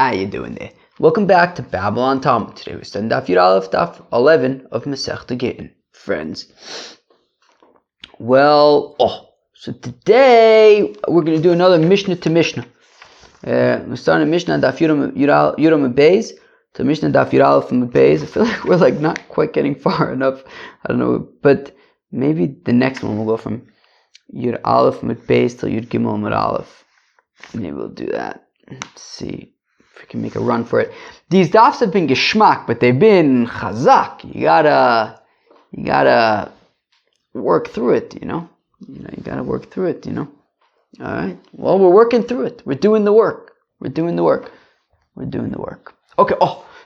How you doing there? Welcome back to Babylon Talmud. Today we're studying Daf Yud Aleph, Daf 11 of Masechta Gittin. Friends. So today we're going to do another Mishnah to Mishnah. We're starting Mishnah Daf Yud Beis to Mishnah Daf Yud Aleph Beis. I feel like we're not quite getting far enough. I don't know, but maybe the next one will go from Yud Aleph Beis till Yud Gimel Aleph. Maybe we'll do that. Let's see if we can make a run for it. These dafs have been geschmack, but they've been chazak. You gotta work through it, you gotta work through it, Alright. Well, we're working through it. We're doing the work. Okay,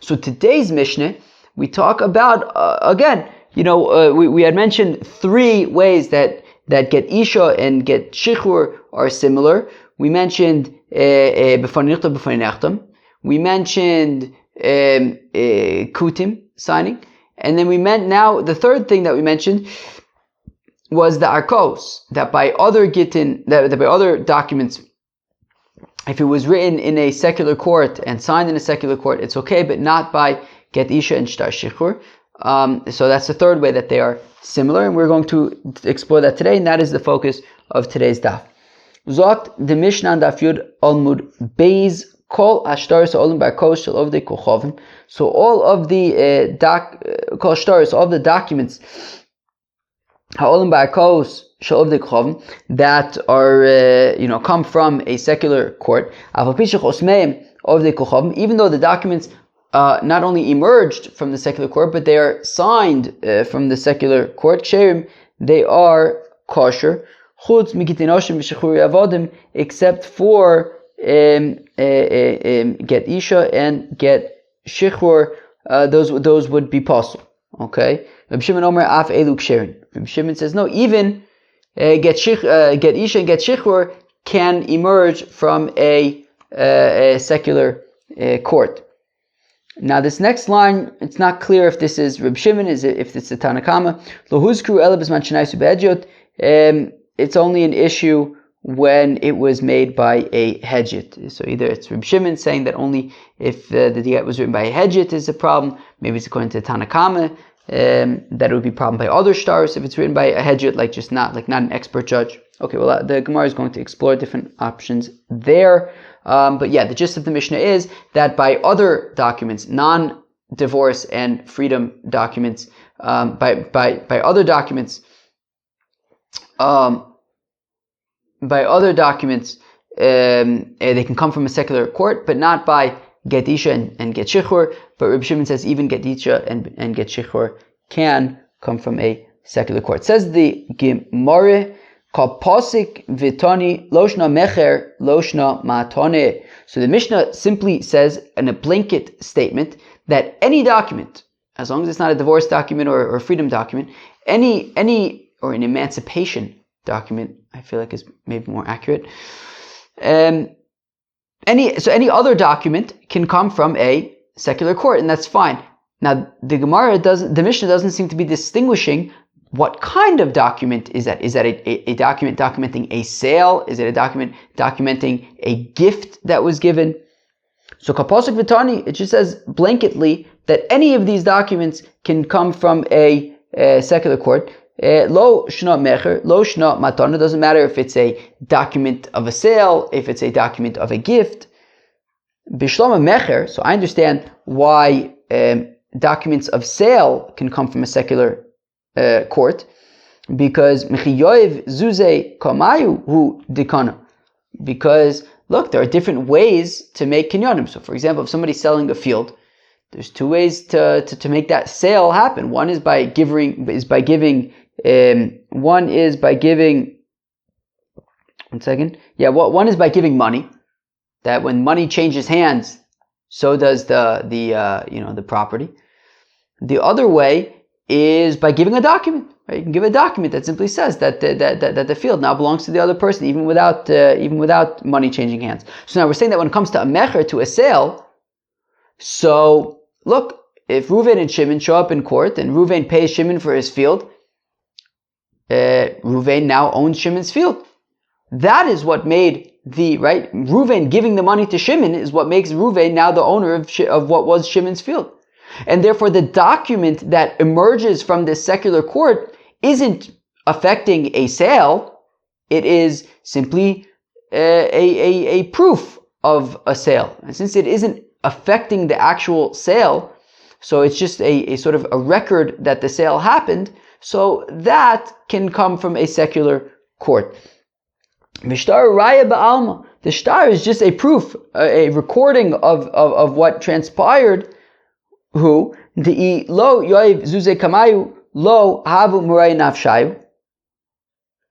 so today's Mishnah, we talk about, again, we had mentioned three ways that get Isha and get Shichur are similar. We mentioned we mentioned Kutim signing, and then now the third thing that we mentioned was the Arkos, that by other Gittin, that by other documents, if it was written in a secular court and signed in a secular court, it's okay, but not by Get Isha and Shtar Shichur. So that's the third way that they are similar, and we're going to explore that today, and that is the focus of today's daf. Zot the Mishnah Daf Yud Almud Beis Kol Ashtaris Olim Barkos Shel Ovdei Kochavim. So all of the Kol Ashtaris, all of the documents Ha'olim Barkos Shel Ovdei Kochavim that are come from a secular court. Even though the documents not only emerged from the secular court, but they are signed from the secular court. They are kosher. Except for get Isha and get Shichur, those would be possible. Okay? Reb Shimon Omer Af Elu Ksherin. Reb Shimon says no, even get Isha and get Shichur can emerge from a secular court. Now this next line, it's not clear if this is Reb Shimon, if it's the Tanna Kama. Lohuzkru ela b'zman shenaisu be'edyot. It's only an issue when it was made by a hedjit. So either it's Reb Shimon saying that only if the diet was written by a hedjit is a problem. Maybe it's according to Tanna Kama that it would be a problem by other stars if it's written by a hedjit, not an expert judge. Okay, well the Gemara is going to explore different options there. But yeah, the gist of the Mishnah is that by other documents, non-divorce and freedom documents, by other documents, they can come from a secular court, but not by Get Isha and Get Shichur. But Reb Shimon says even Get Isha and Get Shichur can come from a secular court. Says the Gemara, Kal Posik Vitani Loshna Mecher Loshna Matone. So the Mishnah simply says in a blanket statement that any document, as long as it's not a divorce document or a freedom document, any or an emancipation document, I feel like is maybe more accurate. Any other document can come from a secular court, and that's fine. Now the Mishnah doesn't seem to be distinguishing what kind of document is that. Is that a document documenting a sale? Is it a document documenting a gift that was given? So Kapasuk Vitani, it just says blanketly that any of these documents can come from a secular court. Lo shna mecher, lo shna matana. Doesn't matter if it's a document of a sale, if it's a document of a gift. Bishlama mecher. So I understand why documents of sale can come from a secular court, because mechiyoyev zuze kamayu hu dikana. Because look, there are different ways to make kinyanim. So, for example, if somebody's selling a field, there's two ways to make that sale happen. One is by giving. One is by giving. One second. Yeah, one is by giving money. That when money changes hands, so does the property. The other way is by giving a document. Right? You can give a document that simply says that the field now belongs to the other person, even without money changing hands. So now we're saying that when it comes to a mecher, to a sale, so look, if Reuven and Shimon show up in court and Reuven pays Shimon for his field, Reuven now owns Shimon's field. That is what made Reuven giving the money to Shimon is what makes Reuven now the owner of what was Shimon's field. And therefore the document that emerges from this secular court isn't affecting a sale. It is simply a proof of a sale. And since it isn't affecting the actual sale, so it's just a sort of a record that the sale happened, so that can come from a secular court. Mishtar raya ba'alma. The shtar is just a proof, a recording of what transpired. Who the lo yoiv zuze kamayu lo havu muray nafshayu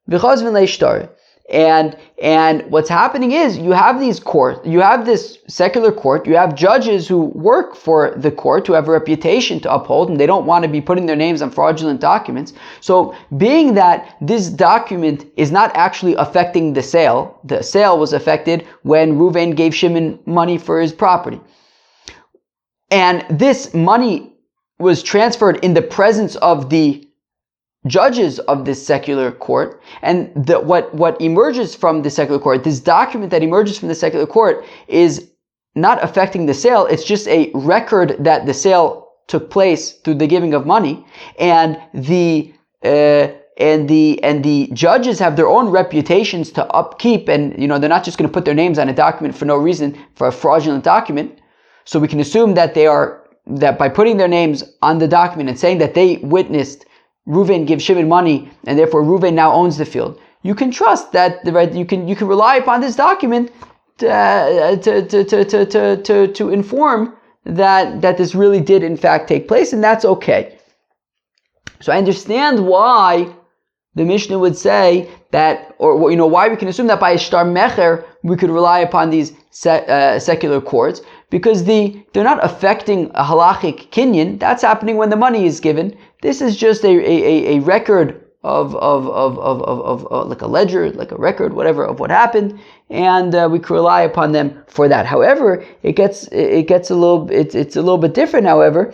v'chazvin leishtar. And what's happening is you have this secular court, you have judges who work for the court, who have a reputation to uphold, and they don't want to be putting their names on fraudulent documents. So being that this document is not actually affecting the sale was affected when Reuven gave Shimon money for his property. And this money was transferred in the presence of the judges of this secular court, and what emerges from the secular court, this document that emerges from the secular court, is not affecting the sale. It's just a record that the sale took place through the giving of money, and the judges have their own reputations to upkeep, and they're not just going to put their names on a document for no reason, for a fraudulent document. So we can assume that that by putting their names on the document and saying that they witnessed Reuven give Shimon money, and therefore Reuven now owns the field, you can trust that you can rely upon this document to inform that this really did in fact take place, and that's okay. So I understand why the Mishnah would say that, or why we can assume that by a shtar mecher we could rely upon these secular courts, because they're not affecting a halachic kinyan. That's happening when the money is given. This is just a record of like a ledger, like a record, whatever, of what happened, and we can rely upon them for that. However, it's a little bit different. However,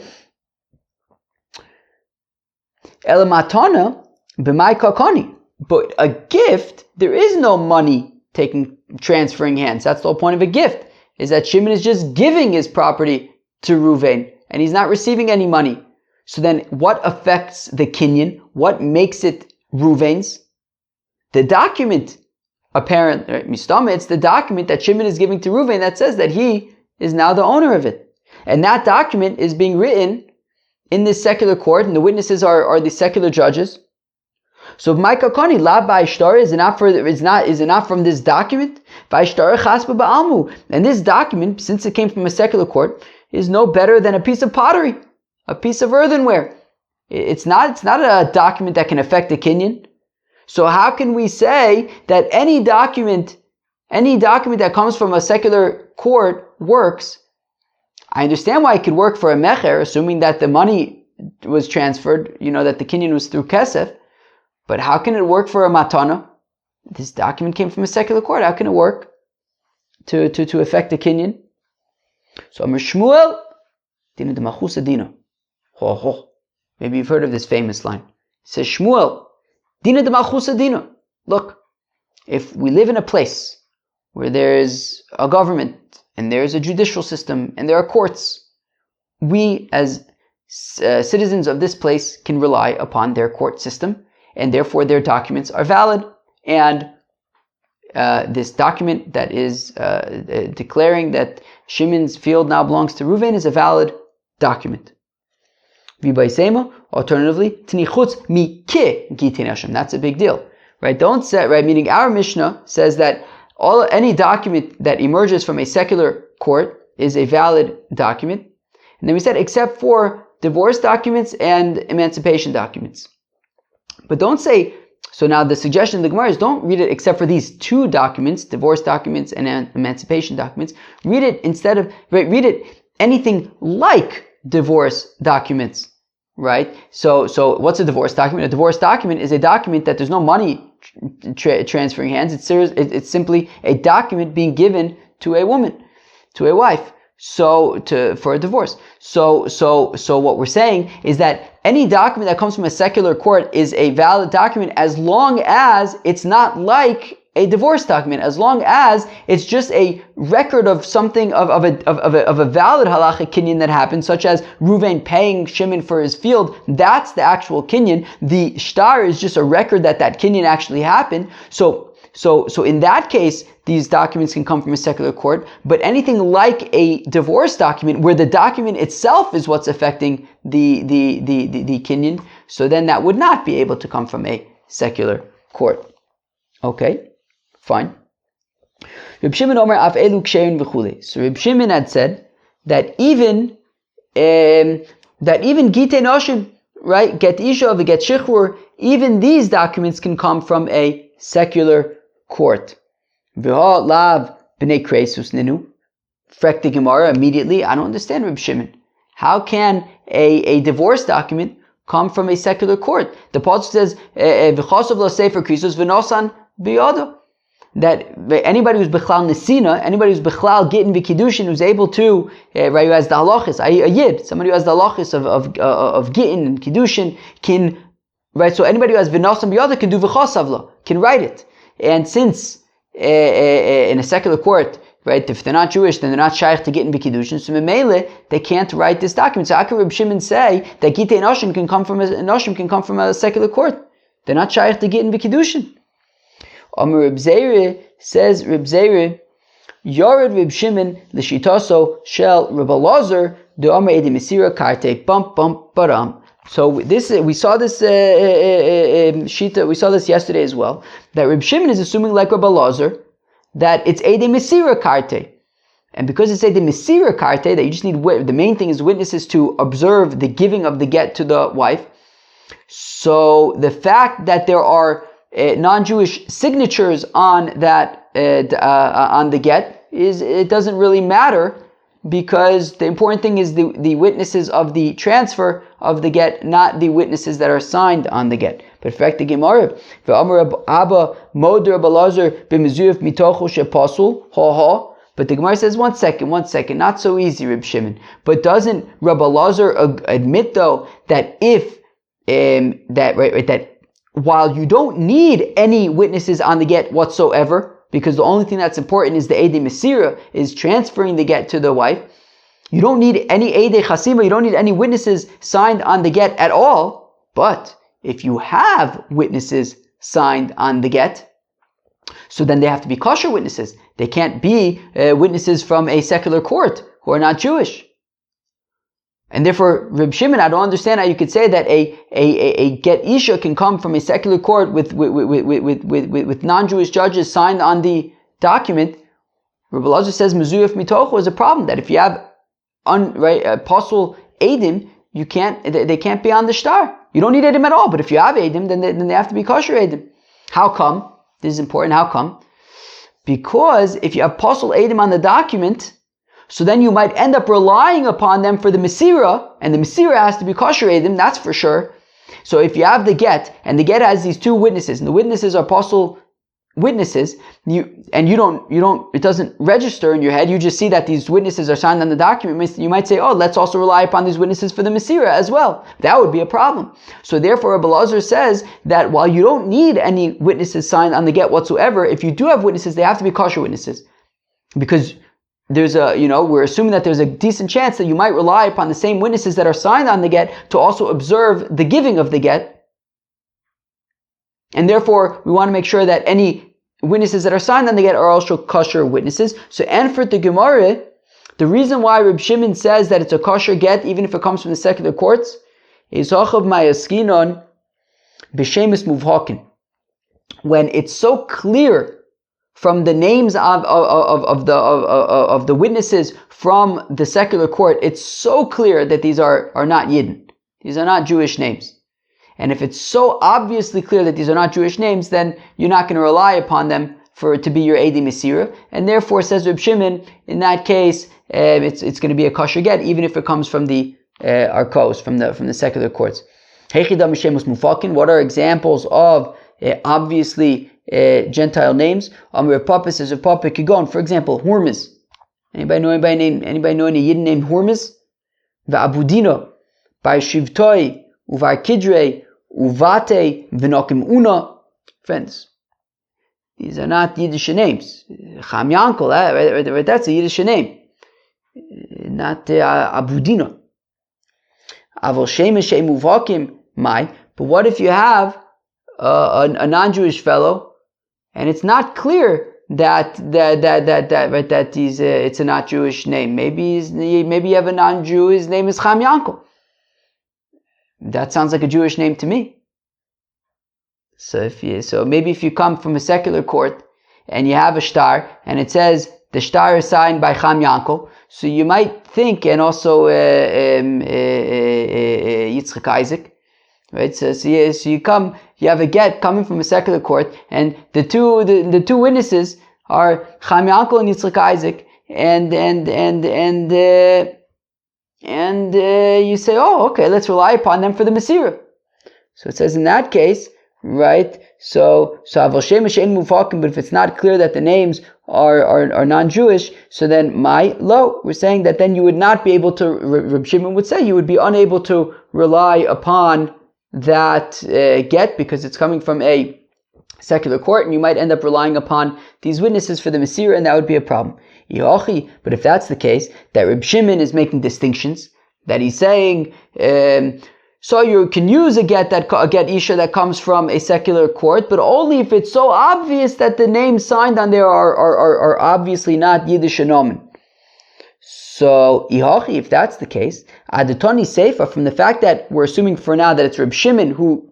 elamatana b'mai kakani, but a gift, there is no money transferring hands. That's the whole point of a gift, is that Shimon is just giving his property to Reuven, and he's not receiving any money. So then what affects the kinyan? What makes it Reuven's? The document, apparently, mistama, it's the document that Shimon is giving to Reuven that says that he is now the owner of it. And that document is being written in this secular court, and the witnesses are the secular judges. So Maika Kani la ba'ishtar is it not from this document? Ba'ishtar chasba ba'almu. And this document, since it came from a secular court, is no better than a piece of pottery, a piece of earthenware. It's not a document that can affect the kinyan. So how can we say that any document that comes from a secular court works? I understand why it could work for a mecher, assuming that the money was transferred, that the kinyan was through kesef. But how can it work for a matana? This document came from a secular court. How can it work to affect the kinyan? So Amar Shmuel, dina de machusa dina. Maybe you've heard of this famous line. It says, Shmuel, dina de machusa dina. Look, if we live in a place where there's a government and there's a judicial system and there are courts, we as citizens of this place can rely upon their court system, and therefore their documents are valid. And this document that is declaring that Shimon's field now belongs to Reuven is a valid document. Alternatively, tnichutz mike Gittin Hashem. That's a big deal, right? Don't say, right? Meaning our Mishnah says that any document that emerges from a secular court is a valid document, and then we said except for divorce documents and emancipation documents. But don't say, so now the suggestion in the Gemara is don't read it except for these two documents, divorce documents and emancipation documents. Read it read it anything like divorce documents, right? So what's a divorce document? A divorce document is a document that there's no money transferring hands. It's simply a document being given to a woman, to a wife, for a divorce. So what we're saying is that any document that comes from a secular court is a valid document as long as it's not like a divorce document, as long as it's just a record of something of a valid halachic kinyan that happened, such as Reuven paying Shimon for his field. That's the actual kinyan. The shtar is just a record that kinyan actually happened. So in that case, these documents can come from a secular court. But anything like a divorce document, where the document itself is what's affecting the kinyan, so then that would not be able to come from a secular court. Okay, fine. Reb Shimon Omer af elu kshein v'chulei. So Reb Shimon had said that even Gittin Oshim, right, Get Isha v'Get Shichur, even these documents can come from a secular court. V'ha lav b'nei kreisus ninu. Frek the Gemara immediately. I don't understand, Reb Shimon. How can a divorce document come from a secular court? The pasuk says, "V'chasav lo sefer krisus v'nosan biyado." That anybody who's bechlal nesina, anybody who's bechlal gittin v'kiddushin, who's able to, right, who has the halachis, a yid, somebody who has the halachis of gittin and kiddushin, can, right? So anybody who has v'nosan biyado can do v'chasav lo, can write it. And since in a secular court, right, if they're not Jewish, then they're not shaykh to Gittin v'kiddushin, so memele they can't write this document. So how can Reb Shimon say that Gittin Oshim can come from a secular court? They're not shaykh to Gittin v'kiddushin. Amar Reb Zeire, says Reb Zeire, Yored Reb Shimon l'shitaso shel Reb Elazar de Amar Edi Mesira Karte bump bump baram. So we saw this shita. We saw this yesterday as well. That Reb Shimon is assuming, like Reb Elazar, that it's Ede Mesira Karte. And because it's Ede Mesira Karte, that you just need, the main thing is witnesses to observe the giving of the get to the wife. So the fact that there are non-Jewish signatures on that, on the get, it doesn't really matter, because the important thing is the witnesses of the transfer of the get, not the witnesses that are signed on the get. But in fact, the Gemara, but the Gemara says, one second, not so easy, Reb Shimon. But doesn't Rabbi Elazar admit though that that while you don't need any witnesses on the get whatsoever, because the only thing that's important is the Eidei Mesira, is transferring the get to the wife, you don't need any Eidei Chasima, you don't need any witnesses signed on the get at all. But if you have witnesses signed on the get, so then they have to be kosher witnesses. They can't be witnesses from a secular court who are not Jewish. And therefore, Reb Shimon, I don't understand how you could say that a get isha can come from a secular court with non-Jewish judges signed on the document. Reb Elazar says mezuyaf mitocho is a problem, that if you have apostle edim, they can't be on the shtar. You don't need edim at all, but if you have edim, then they have to be kosher edim. How come? This is important. How come? Because if you have apostle edim on the document, so then you might end up relying upon them for the Mesira, and the Mesira has to be kosher edim, that's for sure. So if you have the get, and the get has these two witnesses, and the witnesses are apostle witnesses, it doesn't register in your head, you just see that these witnesses are signed on the document, you might say, oh, let's also rely upon these witnesses for the Mesira as well. That would be a problem. So therefore, Rabbi Elazar says that while you don't need any witnesses signed on the get whatsoever, if you do have witnesses, they have to be kosher witnesses. Because we're assuming that there's a decent chance that you might rely upon the same witnesses that are signed on the get to also observe the giving of the get. And therefore, we want to make sure that any witnesses that are signed on the get are also kosher witnesses. So, and for the Gemara, the reason why Reb Shimon says that it's a kosher get, even if it comes from the secular courts, is Hachav Mayaskinon B'Shemus Muvhakin. When it's so clear from the names of the witnesses from the secular court, it's so clear that these are not Yidden. These are not Jewish names. And if it's so obviously clear that these are not Jewish names, then you're not going to rely upon them for it to be your Eidei Mesira. And therefore, says Reb Shimon, in that case, it's going to be a kosher get, even if it comes from the Arkos, from the secular courts. What are examples of obviously Gentile names? Amir Papa says a Papa Kigon, for example, Hormuz. Anybody know any Yidden named Hormuz? Va'abudino, by Shivtoi, uvar Kidre, uvate, v'nokim una. Friends, These are not Yiddish names. Cham Yankel, right, that's a Yiddish name. Not Abudina. Avol Shemesh Muvhakim, my. But what if you have a non-Jewish fellow, and it's not clear that it's a not Jewish name? Maybe you have a non-Jew. His name is Cham Yankel. That sounds like a Jewish name to me. So maybe if you come from a secular court and you have a shtar and it says the shtar is signed by Cham Yankel, so you might think, and also Yitzchak Isaac, right? So you have a get coming from a secular court, and the two witnesses are Cham Yankel and Yitzchak Isaac, and you say, oh, okay, let's rely upon them for the Masira. So it says in that case, right? So Avol Shemesh Ein Muvhakim, but if it's not clear that the names are non-Jewish, so then we're saying that then you would not be able to, Reb Shimon would say, you would be unable to rely upon that get because it's coming from a secular court, and you might end up relying upon these witnesses for the Masira, and that would be a problem. But if that's the case, that Reb Shimon is making distinctions, that he's saying, so you can use a get isha that comes from a secular court, but only if it's so obvious that the names signed on there are obviously not Yiddish nomen. So, if that's the case, Adatoni Seifa, from the fact that we're assuming for now that it's Reb Shimon who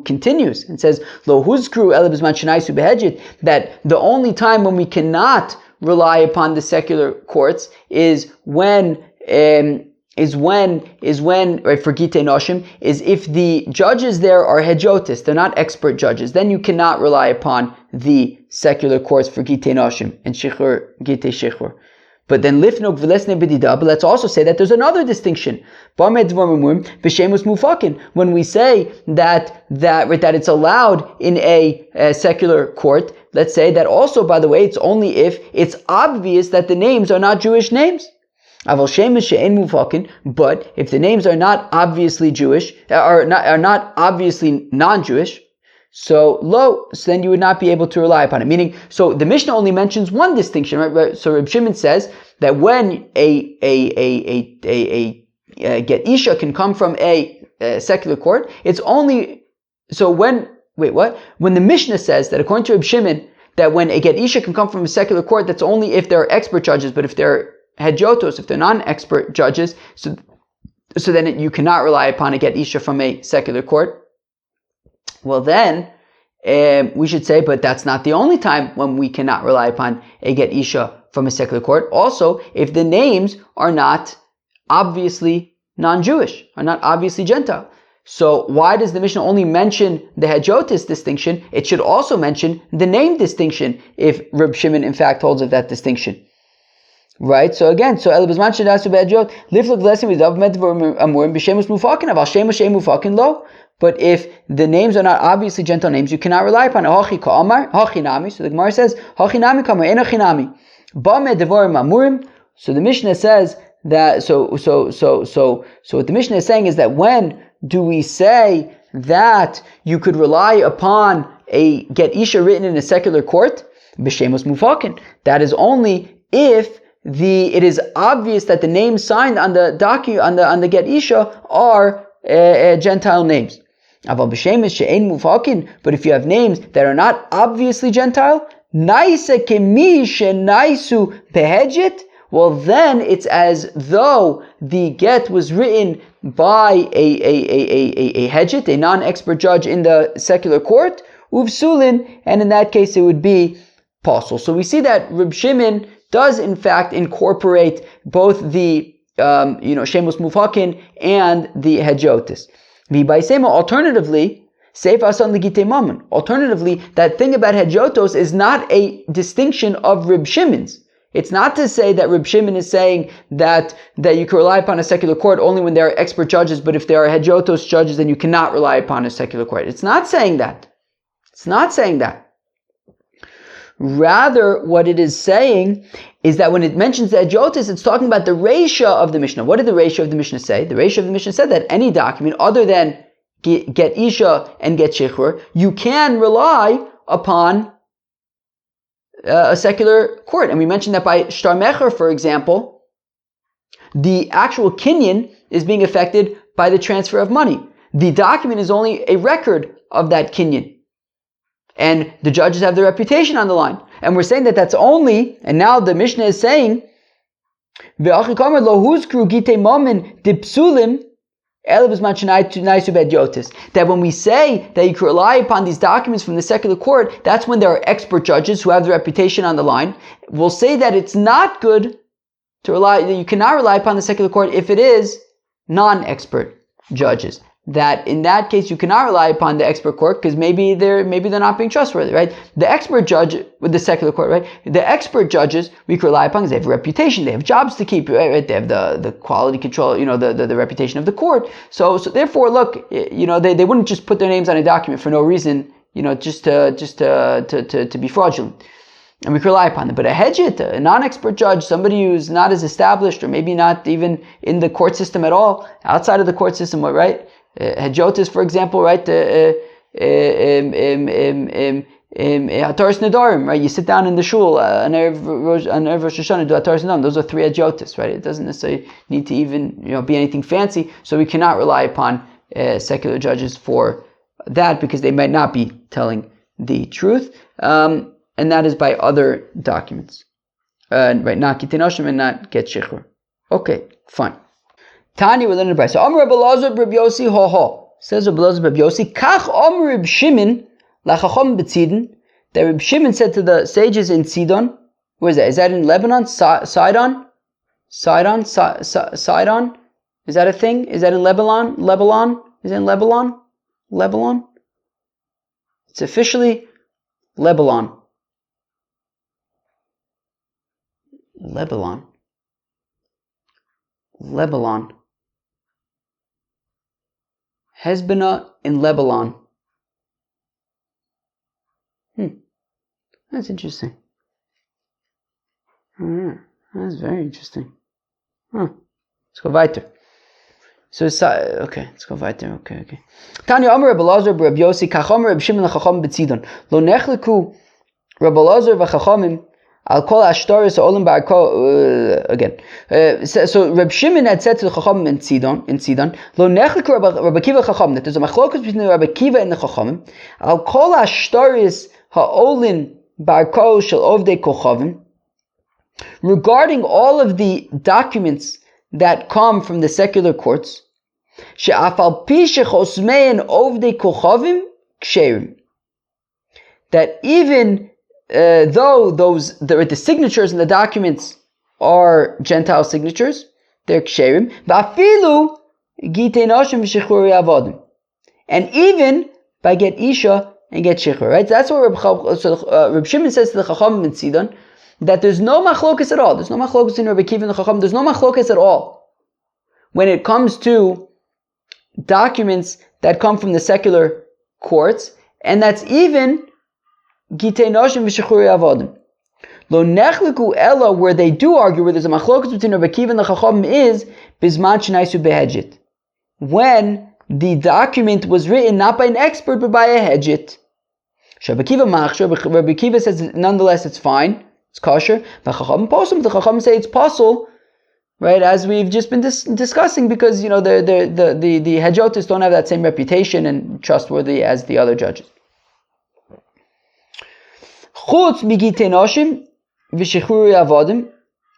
continues and says, Lo huzkru ele b'zman shenaisu behedjit, that the only time when we cannot rely upon the secular courts is when right, for Gittin Noshim, is if the judges there are hedjotis, they're not expert judges, then you cannot rely upon the secular courts for Gittin Noshim and Shichur, Gittei Shichur. But then lifnog v'lesne b'dida, but let's also say that there's another distinction. When we say that it's allowed in a secular court, let's say that also, by the way, it's only if it's obvious that the names are not Jewish names. But if the names are not obviously Jewish, are not obviously non-Jewish, so then you would not be able to rely upon it. Meaning, so the Mishnah only mentions one distinction, right? So Reb Shimon says that when a get isha can come from a secular court, it's only when the Mishnah says that according to Reb Shimon that when a get isha can come from a secular court, that's only if they're expert judges. But if they're hedjotos, if they're non-expert judges, so then you cannot rely upon a get isha from a secular court. Well then, we should say, but that's not the only time when we cannot rely upon a get isha from a secular court. Also, if the names are not obviously non-Jewish, are not obviously Gentile. So why does the Mishnah only mention the hedjotis distinction? It should also mention the name distinction if Reb Shimon in fact holds of that distinction. Right? So again, elbizman shedasu behedjot, lifluk v'lesim v'dav medvar amurim b'shemus mufakin, aval shemus shem mufakin lo. But if the names are not obviously Gentile names, you cannot rely upon it. Hachi ka'amar, hachi nami. So the Gemara says, hachi nami kamar, ena chinami. Ba'me devarim amurim. So the Mishnah says that, so what the Mishnah is saying is that when do we say that you could rely upon a get isha written in a secular court? B'shemos mufakin. That is only if it is obvious that the names signed on the on the get isha are Gentile names. But if you have names that are not obviously Gentile, well then it's as though the get was written by a hedjit, a non-expert judge in the secular court, uvsulin, and in that case it would be possible. So we see that Reb Shimon does in fact incorporate both the Shemos Mufhakin and the Hedjotis. Alternatively, that thing about Hedjotos is not a distinction of Reb Shimon's. It's not to say that Reb Shimon is saying that you can rely upon a secular court only when there are expert judges, but if there are Hedjotos judges, then you cannot rely upon a secular court. It's not saying that. It's not saying that. Rather, what it is saying is that when it mentions the Hedjotis, it's talking about the Reisha of the Mishnah. What did the Reisha of the Mishnah say? The Reisha of the Mishnah said that any document other than get Isha and get Shechur, you can rely upon a secular court. And we mentioned that by shtar mecher, for example, the actual kinyan is being affected by the transfer of money. The document is only a record of that kinyan. And the judges have their reputation on the line. And we're saying that that's only, and now the Mishnah is saying, that when we say that you can rely upon these documents from the secular court, that's when there are expert judges who have their reputation on the line. We'll say that it's not good to rely, that you cannot rely upon the secular court if it is non-expert judges. That in that case you cannot rely upon the expert court because maybe they're not being trustworthy, right? The expert judge with the secular court, right? The expert judges we can rely upon because they have a reputation, they have jobs to keep, right? They have the quality control, the reputation of the court. So therefore, look, they wouldn't just put their names on a document for no reason, just to be fraudulent. And we can rely upon them. But a hedjit, a non-expert judge, somebody who's not as established or maybe not even in the court system at all, outside of the court system, right? Hedjotis, for example, right? Hataris Nedarim, right? You sit down in the shul on Erev Rosh Hashanah, do Hataris Nedarim. Those are 3 hedjotis, right? It doesn't necessarily need to even be anything fancy. So we cannot rely upon secular judges for that because they might not be telling the truth, and that is by other documents, right? Not Gittin and not Get Shichur. Okay, fine. Tanya, we're learning the Brisa. So, Amr Rabbi Elazar Rabbi Yossi, ho ho. Says Rabbi Elazar Rabbi Yossi, Kach Amr Rabbi Shimon, lachachom b'tzidon. That Rabbi Shimon said to the sages in Sidon. Where is that? Is that in Lebanon? Sidon? Sidon? Is that a thing? Is that in Lebanon? Is it in Lebanon? Lebanon? It's officially Lebanon. Hezbollah in Lebanon. That's interesting. That's very interesting. Let's go weiter. So okay, let's go weiter. Okay. Tanya Amar Rabbi Elazar Rabbi Yossi Kacham Rabbi Shimon Lachacham B'Tzidon Lo Nechleku Rabbi Elazar v'Chachamim Al Kol Ashtaris Olim Ba'Arko again. So Rabbi Shimon had said to the Chachamim in Sidon Lo Nechleku Rabbi Kiva Chacham, that there's a machlokus between Rabbi Kiva and the Chachamim Al Kol Ashtaris Ha'olin Ba'Arko Shel Ovdei Kochavim, regarding all of the documents that come from the secular courts, she'afal pi shechosmein ovdei kochavim ksherim, that even though the signatures in the documents are Gentile signatures, they're ksherim, va'afilu gittin oshim v'shechuri avodim, and even by get isha and get shechur, right? So that's what Reb Shimon says to the Chachamim in Sidon, that there's no machlokas at all. There's no machlokas in Rabbi Kiva and the Chacham. There's no machlokas at all when it comes to documents that come from the secular courts, and that's even Gitei Noshim v'Shechuri Avodim. Lo nechliku ella, where they do argue, where there's a machlokas between Rabbi Kiva and the Chacham, is Bizman Shenaisu Behedjit, when the document was written not by an expert but by a hedjit. Rabbi Kiva says nonetheless it's fine. It's kosher. The Chacham say it's possible, right? As we've just been discussing, because the hedjotis don't have that same reputation and trustworthy as the other judges. Chutz migitei noshim v'shechuri avodim,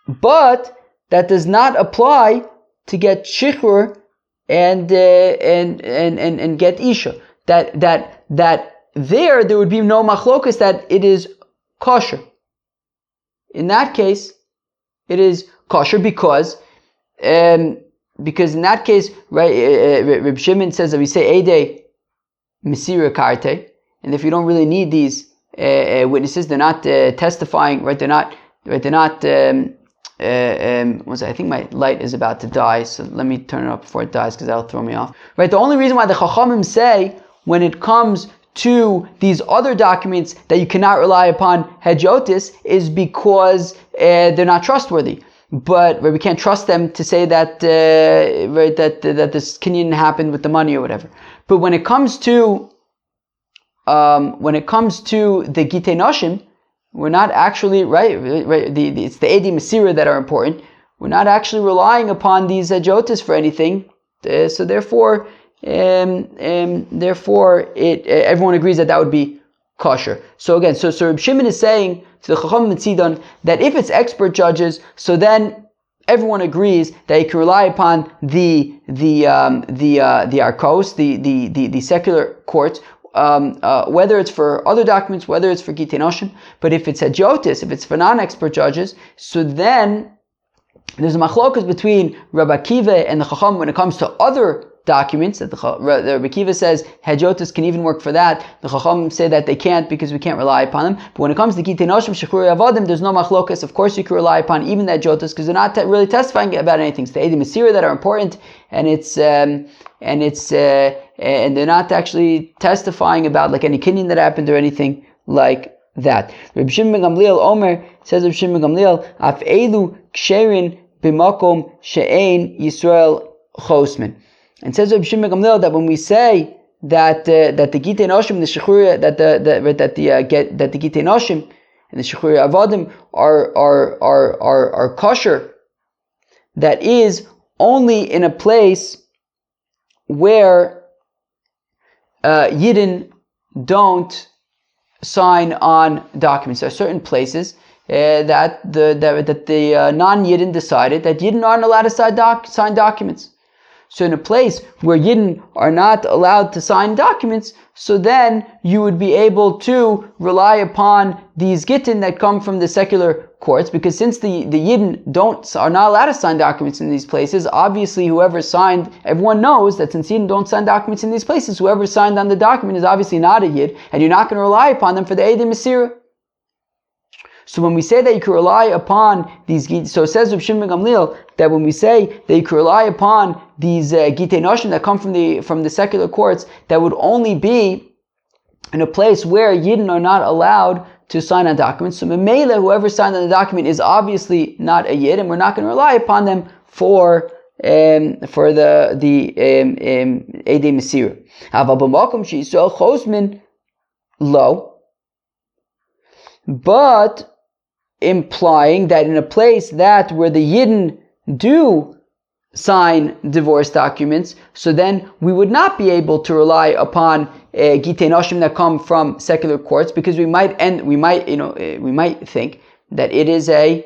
but that does not apply to get shichur and get isha. That there would be no machlokas that it is kosher. In that case, it is kosher because in that case, right, Reb Shimon says that we say Eidei Mesira Karte, and if you don't really need these witnesses, they're not testifying, right? They're not. I think my light is about to die, so let me turn it up before it dies because that'll throw me off. Right? The only reason why the Chachamim say when it comes to these other documents that you cannot rely upon hedjotis is because they're not trustworthy. But we can't trust them to say that that this kinyan happened with the money or whatever. But when it comes to the Gitei Noshim, we're not actually, right, it's the Edi Masira that are important. We're not actually relying upon these Jotas for anything. So therefore, everyone agrees that would be kosher. So again, so Reb Shimon is saying to the Chacham Mitzidon that if it's expert judges, so then everyone agrees that you can rely upon the arkos, the secular courts, whether it's for other documents, whether it's for Gittin Oshim. But if it's Jotis, if it's for non-expert judges, so then there's a machlokas between Rabbi Akiva and the Chacham when it comes to other documents. That the Rabbi Akiva says Hedjotis can even work for that. The Chacham say that they can't because we can't rely upon them. But when it comes to Gittin Oshim, Shechuri Avodim, there's no machlokas. Of course you can rely upon even that Jotis because they're not really testifying about anything. It's the Edi Masira that are important, and and they're not actually testifying about like any kinyan that happened or anything like that. Reb Shimon ben Gamliel Omer, says Reb Shimon ben Gamliel, Af Eilu Ksherin B'makom She'ein Yisrael Chosman. And says Reb Shimon ben Gamliel that when we say that the Gittin Oshim, the Shechuri, that the Gittin Oshim and the Shechuri Avodim are kosher, that is only in a place where Yidden don't sign on documents. There are certain places that the non-Yidden decided that Yidden aren't allowed to sign documents. So in a place where Yidden are not allowed to sign documents, so then you would be able to rely upon these Gittin that come from the secular courts, because since the Yidden are not allowed to sign documents in these places, obviously whoever signed, everyone knows that since Yidden don't sign documents in these places, whoever signed on the document is obviously not a Yid, and you're not going to rely upon them for the Edi Masira. So when we say that you can rely upon these, so it says Reb Shimon ben Gamliel that when we say that you can rely upon these Gittin Oshim that come from the secular courts, that would only be in a place where Yidden are not allowed to sign on documents. So Memela, whoever signed on the document is obviously not a Yid, and we're not going to rely upon them for the Edi Masira. Aval b'makom she'Yisrael chosmin lo, but implying that in a place that where the Yidden do sign divorce documents, so then we would not be able to rely upon Gittin Oshim that come from secular courts, because we might think that it is we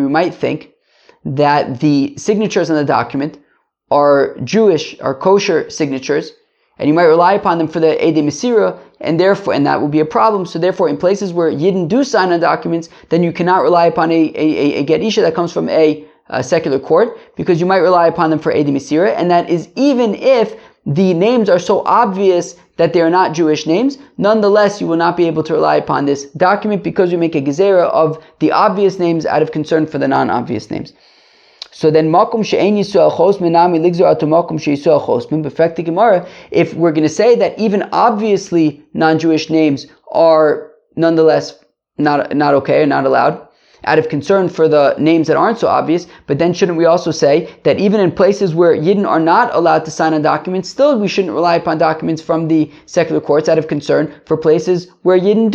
might think that the signatures on the document are Jewish, are kosher signatures, and you might rely upon them for the Edi Masira, and that would be a problem. So therefore, in places where Yidden do sign on documents, then you cannot rely upon a Get Isha that comes from a secular court, because you might rely upon them for Edi Masira, and that is even if the names are so obvious that they are not Jewish names. Nonetheless, you will not be able to rely upon this document because we make a gezerah of the obvious names out of concern for the non-obvious names. So then, makom she'ein Yisrael chosmin nami ligzor atu makom she'Yisrael chosmin. B'fek the Gemara, if we're going to say that even obviously non-Jewish names are nonetheless not okay or not allowed, out of concern for the names that aren't so obvious, but then shouldn't we also say that even in places where Yidden are not allowed to sign on documents, still we shouldn't rely upon documents from the secular courts out of concern for places where Yidden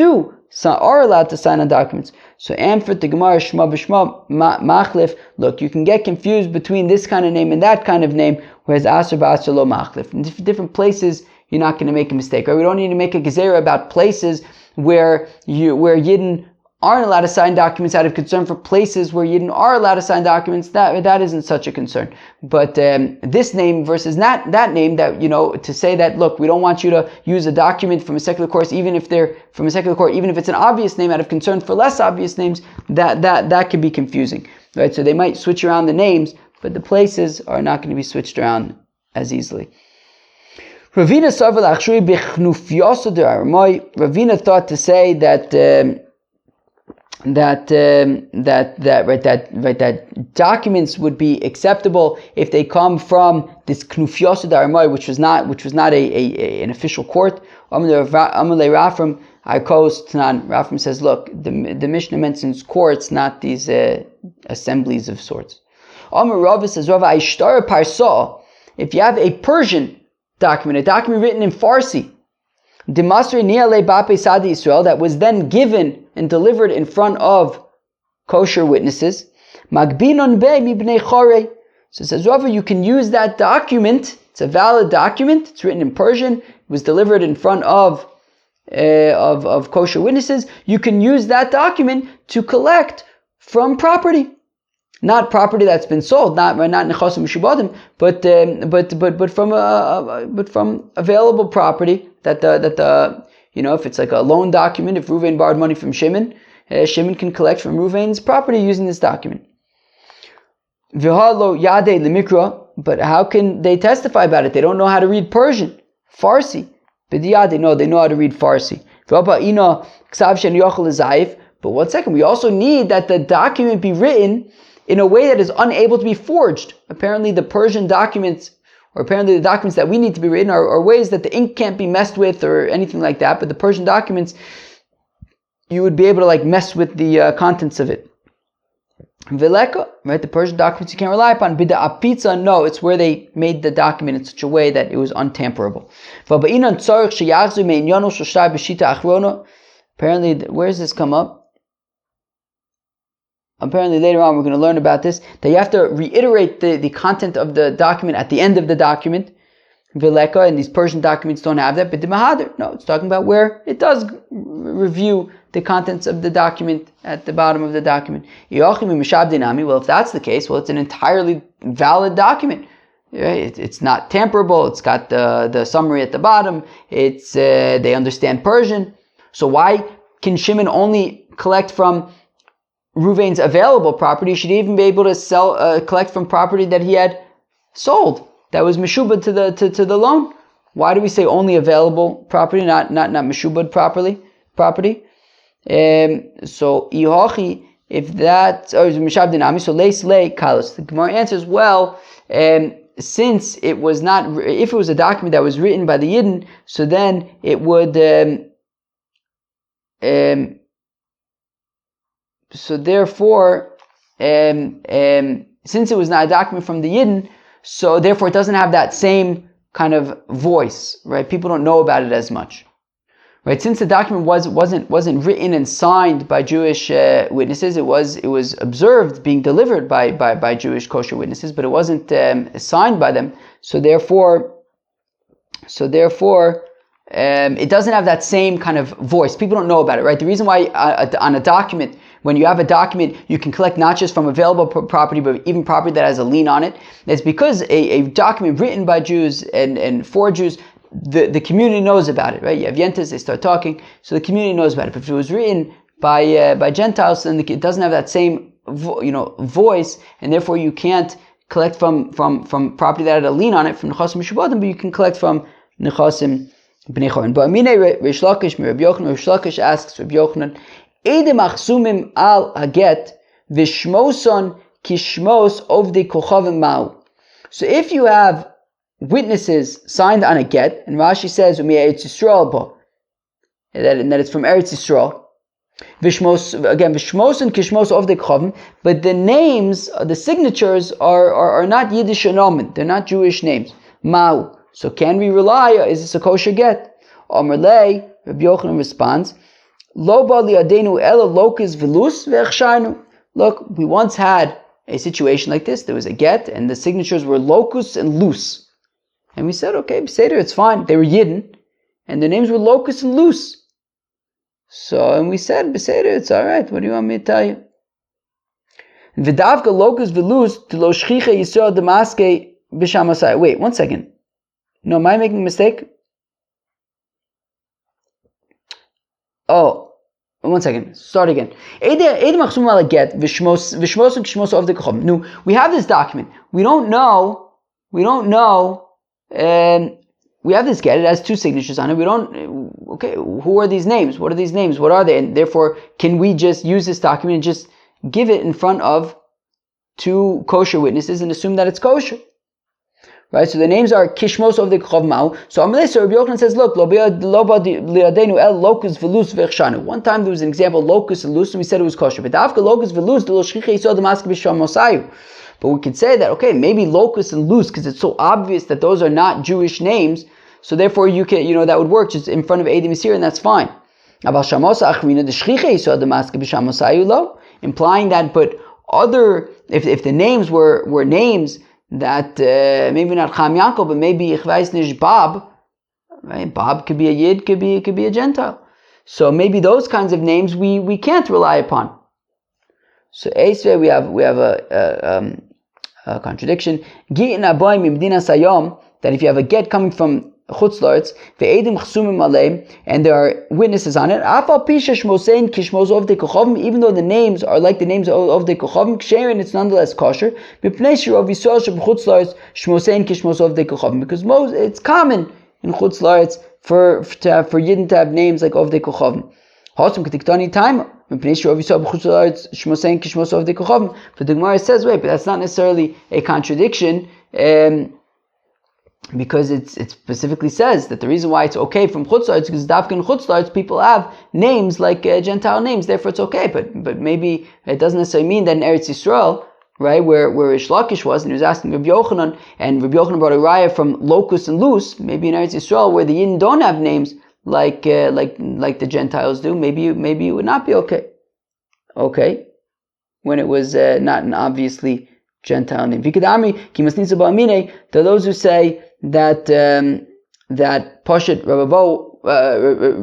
are allowed to sign on documents. So Amfrit the Gemara Shma b'Shma Machlif. Look, you can get confused between this kind of name and that kind of name, whereas Aser b'Aser lo Machlif. In different places, you're not going to make a mistake. Right? We don't need to make a gezerah about places where Yidden aren't allowed to sign documents out of concern for places where Yidden are allowed to sign documents. That isn't such a concern. But this name versus that name, that to say that, look, we don't want you to use a document from a secular court, even if it's an obvious name, out of concern for less obvious names, that can be confusing, right? So they might switch around the names, but the places are not going to be switched around as easily. Ravina thought to say that documents would be acceptable if they come from this knufiyosud armoy, which was not an official court. Amalei Rafram Rafram says, look, the Mishnah mentions courts, not these assemblies of sorts. Amar Rava says, Rava Aishtara Parsa, if you have a Persian document, a document written in Farsi, Dimasri niale bape sadi Israel, that was then given and delivered in front of kosher witnesses. Magbinon be mibnei chore. So it says, Rava, you can use that document. It's a valid document. It's written in Persian. It was delivered in front of kosher witnesses. You can use that document to collect from property, not property that's been sold, not nechasim mishubadim, but from available property that the if it's like a loan document, if Reuven borrowed money from Shimon, Shimon can collect from Reuven's property using this document. V'halo yadei lemikra, but how can they testify about it? They don't know how to read Persian, Farsi. B'diyad, they know how to read Farsi. But 1 second, we also need that the document be written in a way that is unable to be forged. Apparently the Persian documents, or apparently the documents that we need to be written are ways that the ink can't be messed with or anything like that, but the Persian documents, you would be able to mess with the contents of it. Vileka, right? The Persian documents you can't rely upon. Bida apitza, no, it's where they made the document in such a way that it was untamperable. Apparently, where does this come up? Apparently later on we're going to learn about this, that you have to reiterate the content of the document at the end of the document. Vileka, and these Persian documents don't have that, but the Mahadir, no, it's talking about where it does review the contents of the document at the bottom of the document. Well, if that's the case, well, it's an entirely valid document. It's not tamperable, it's got the summary at the bottom, it's they understand Persian. So why can Shimon only collect from Reuven's available property? He should even be able to collect from property that he had sold, that was meshubad to the loan. Why do we say only available property, not meshubad property? So ihochi, if that or mishab dinami, so leis lei kalos. The Gemara answers, well, since it was not, if it was a document that was written by the Yidden, so then it would. So therefore, since it was not a document from the Yidden, so therefore it doesn't have that same kind of voice, right? People don't know about it as much, right? Since the document wasn't written and signed by Jewish witnesses, it was observed being delivered by Jewish kosher witnesses, but it wasn't signed by them. So therefore, it doesn't have that same kind of voice. People don't know about it, right? The reason why on a document, when you have a document, you can collect not just from available property, but even property that has a lien on it. It's because a document written by Jews and for Jews, the community knows about it, right? You have Yentas, they start talking, so the community knows about it. But if it was written by Gentiles, then it doesn't have that same voice, and therefore you can't collect from property that had a lien on it, from Nechasim Mishubadim, but you can collect from Nechasim Bnei Chorin. But Amine Reish Lakish, Rabbi Yochanan, Reish Lakish asks Rabbi Yochanan, Eide machsumim al haget v'shmoson kishmos ovdei kochavim mau. So if you have witnesses signed on a get, and Rashi says Eretz Yisrael bo, that it's from Eretz Yisrael. V'shmos and kishmos ovdei kochavim, but the names, the signatures are not Yiddish nomen, they're not Jewish names. Mau. So can we rely? Is this a kosher get? Omer lei, Rabbi Yochanan responds, Lo ba liadenu ela lokus velus ve'echshaynu. Look, we once had a situation like this. There was a get, and the signatures were locus and loose. And we said, okay, Beseder, it's fine. They were Yidden, and their names were locus and loose. So, and we said, Beseder, it's alright. What do you want me to tell you? V'davka locus velus to lo shchicha Yisrael demaske b'shamasai. Wait, 1 second. No, am I making a mistake? Oh, 1 second. Start again. No, we have this document. We don't know. We have this get. It has 2 signatures on it. Okay, who are these names? What are these names? What are they? And therefore, can we just use this document and just give it in front of 2 kosher witnesses and assume that it's kosher? Right, so the names are Kishmos of the Chav Mau. So Amalei, so Rabbi Yochanan says, look, liadenu el locus velus ve'echshanu. One time there was an example, locus and loose, and we said it was kosher. But after locus velus, but we could say that, okay, maybe locus and loose, because it's so obvious that those are not Jewish names. So therefore you can, that would work just in front of Eidim Yisir, and that's fine. Implying that, but other, if the names were names that maybe not Cham Yankov, but maybe ich weiß nicht Bab, right? Bab could be a Yid, could be a Gentile. So maybe those kinds of names we can't rely upon. So Eisve, we have a contradiction. Gittin aboy mimdina sayom, that if you have a get coming from Chutz La'aretz, ve'edim chsumim aleim, and there are witnesses on it, afal pisha shmosein kishmos of the kochavim, even though the names are like the names of the kochavim, ksherin, it's nonetheless kosher. Mipnei shirov yisrael sheb Chutz La'aretz shmosein kishmos of the kochavim, because it's common in Chutz La'aretz for Yidden to have names like of the kochavim. Hasum ketiktani time. But the Gemara says, wait, but that's not necessarily a contradiction, because it specifically says that the reason why it's okay from Chutz La'aretz is because Dafka in Chutz La'aretz people have names like Gentile names, therefore it's okay. But maybe it doesn't necessarily mean that in Eretz Yisrael, right, where Rish Lakish was, and he was asking Rabbi Yochanan, and Rabbi Yochanan brought a raya from Locus and Luz, maybe in Eretz Yisrael where the Yidden don't have names like the Gentiles do, maybe it would not be okay. Okay, when it was not an obviously Gentile name. There are those who say that Pashut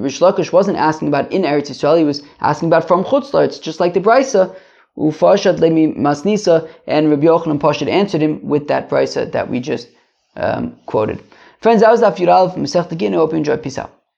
Rish Lakish wasn't asking about in Eretz Yisrael; he was asking about from Chutz La'aretz, just like the Brisa. Ufashat lemi masnisa, and Rabbi Yochanan Pashut answered him with that Brisa that we just quoted. Friends, that was Daf Yud Aleph from Masechet Gittin. I hope you enjoyed. Peace out.